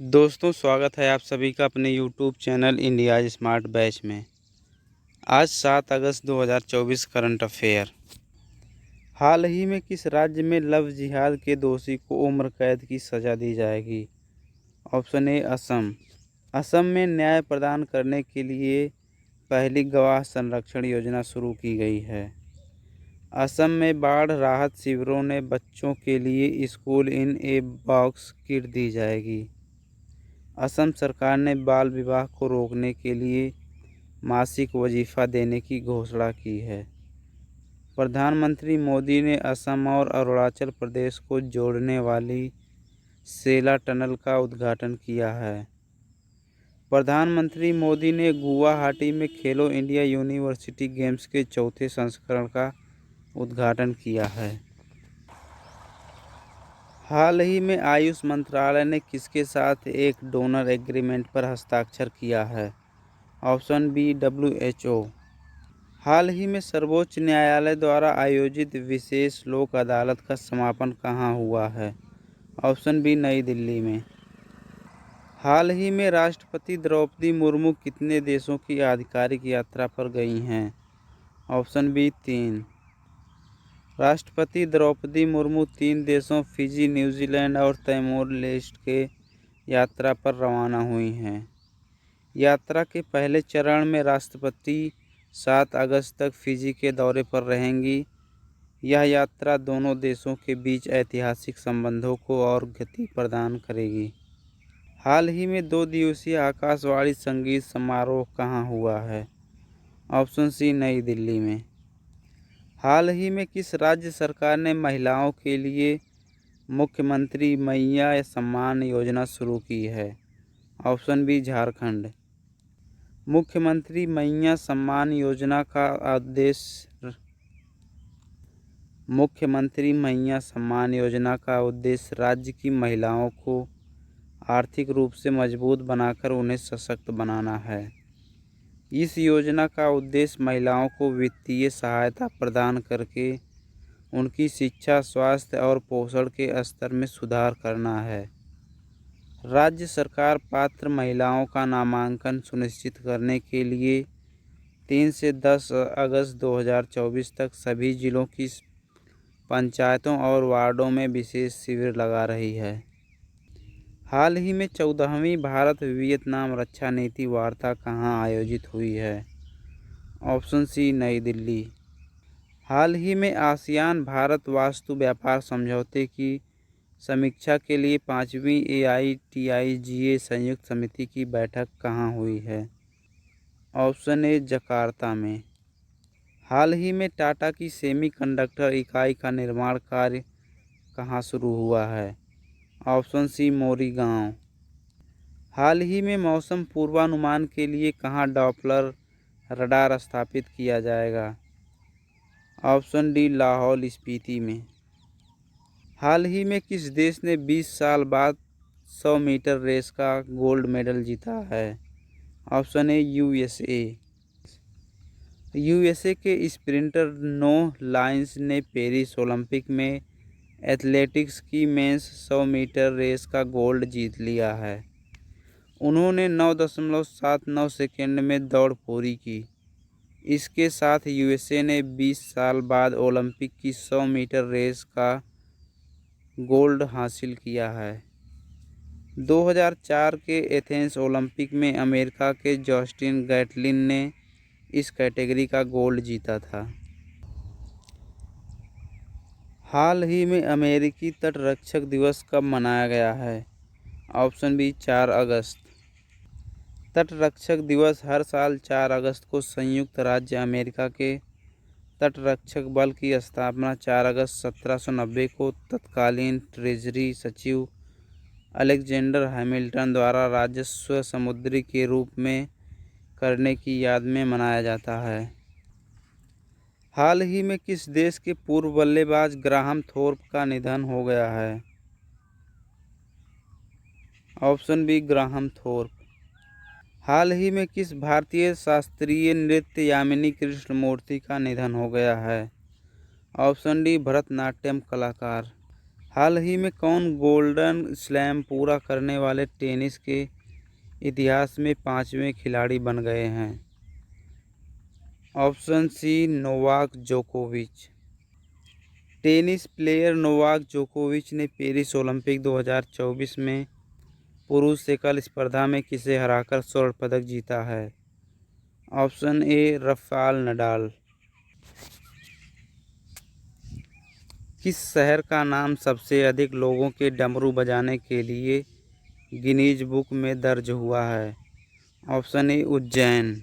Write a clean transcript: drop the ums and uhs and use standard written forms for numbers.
दोस्तों, स्वागत है आप सभी का अपने YouTube channel India smart batch में। आज 7 अगस्त 2024 करंट अफेयर। हाल ही में किस राज्य में लव जिहाद के दोषी को उम्र कैद की सज़ा दी जाएगी? Option A Assam. असम में न्याय प्रदान करने के लिए पहली गवाह संरक्षण योजना शुरू की गई है। असम में बाढ़ राहत शिविरों ने बच्चों के लिए school in a box kit दी जाएगी। असम सरकार ने बाल विवाह को रोकने के लिए मासिक वजीफ़ा देने की घोषणा की है। प्रधानमंत्री मोदी ने असम और अरुणाचल प्रदेश को जोड़ने वाली सेला टनल का उद्घाटन किया है। प्रधानमंत्री मोदी ने गुवाहाटी में खेलो इंडिया यूनिवर्सिटी गेम्स के चौथे संस्करण का उद्घाटन किया है। हाल ही में आयुष मंत्रालय ने किसके साथ एक डोनर एग्रीमेंट पर हस्ताक्षर किया है? Option B WHO। हाल ही में सर्वोच्च न्यायालय द्वारा आयोजित विशेष लोक अदालत का समापन कहाँ हुआ है? ऑप्शन बी नई दिल्ली में। हाल ही में राष्ट्रपति द्रौपदी मुर्मू कितने देशों की आधिकारिक यात्रा पर गई हैं? Option B 3। राष्ट्रपति द्रौपदी मुर्मू 3 देशों फिजी, न्यूजीलैंड और तैमूर लेस्ट के यात्रा पर रवाना हुई हैं। यात्रा के पहले चरण में राष्ट्रपति 7 अगस्त तक फिजी के दौरे पर रहेंगी। यह यात्रा दोनों देशों के बीच ऐतिहासिक संबंधों को और गति प्रदान करेगी। हाल ही में 2 दिवसीय आकाशवाणी संगीत समारोह कहाँ हुआ है? ऑप्शन सी नई दिल्ली में। हाल ही में किस राज्य सरकार ने महिलाओं के लिए मुख्यमंत्री मैया सम्मान योजना शुरू की है? Option B Jharkhand. मुख्यमंत्री मैया सम्मान योजना का उद्देश्य राज्य की महिलाओं को आर्थिक रूप से मजबूत बनाकर उन्हें सशक्त बनाना है। इस योजना का उद्देश्य महिलाओं को वित्तीय सहायता प्रदान करके उनकी शिक्षा, स्वास्थ्य और पोषण के स्तर में सुधार करना है। राज्य सरकार पात्र महिलाओं का नामांकन सुनिश्चित करने के लिए 3 से 10 अगस्त 2024 तक सभी जिलों की पंचायतों और वार्डों में विशेष शिविर लगा रही है। हाल ही में 14वीं भारत वियतनाम रक्षा नीति वार्ता कहाँ आयोजित हुई है? ऑप्शन सी नई दिल्ली। हाल ही में आसियान भारत वास्तु व्यापार समझौते की समीक्षा के लिए 5वीं AITIGA संयुक्त समिति की बैठक कहाँ हुई है? ऑप्शन ए जकार्ता में। हाल ही में टाटा की सेमीकंडक्टर इकाई का निर्माण कार्य कहाँ शुरू हुआ है? Option C Morigaon. हाल ही में मौसम पूर्वानुमान के लिए कहाँ डॉपलर रडार स्थापित किया जाएगा? ऑप्शन डी लाहौल स्पीति में। हाल ही में किस देश ने 20 साल बाद 100 मीटर रेस का गोल्ड मेडल जीता है? ऑप्शन ए USA के स्प्रिंटर नोह लाइन्स ने पेरिस ओलंपिक में एथलेटिक्स की मेंस 100 मीटर रेस का गोल्ड जीत लिया है। उन्होंने 9.79 सेकंड में दौड़ पूरी की। इसके साथ USA ने 20 साल बाद ओलंपिक की 100 मीटर रेस का गोल्ड हासिल किया है। 2004 के एथेंस ओलंपिक में अमेरिका के जस्टिन गैटलिन ने इस कैटेगरी का गोल्ड जीता था। हाल ही में अमेरिकी तटरक्षक दिवस कब मनाया गया है? ऑप्शन बी 4 अगस्त। तटरक्षक दिवस हर साल 4 अगस्त को संयुक्त राज्य अमेरिका के तटरक्षक बल की स्थापना 4 अगस्त 1790 को तत्कालीन ट्रेजरी सचिव अलेक्जेंडर हैमिल्टन द्वारा राजस्व समुद्री के रूप में करने की याद में मनाया जाता है। हाल ही में किस देश के पूर्व बल्लेबाज ग्राहम थोर्प का निधन हो गया है? Option B Graham Thorpe. हाल ही में किस भारतीय शास्त्रीय नृत्य यामिनी कृष्णमूर्ति का निधन हो गया है? ऑप्शन डी भरतनाट्यम कलाकार। हाल ही में कौन गोल्डन स्लैम पूरा करने वाले टेनिस के इतिहास में 5वें खिलाड़ी बन गए हैं? ऑप्शन सी, नोवाक जोकोविच। टेनिस प्लेयर नोवाक जोकोविच ने पेरिस ओलंपिक 2024 में पुरुष एकल स्पर्धा में किसे हराकर स्वर्ण पदक जीता है? Option A, Rafael Nadal. किस शहर का नाम सबसे अधिक लोगों के डमरू बजाने के लिए गिनीज बुक में दर्ज हुआ है? Option A, Ujjain.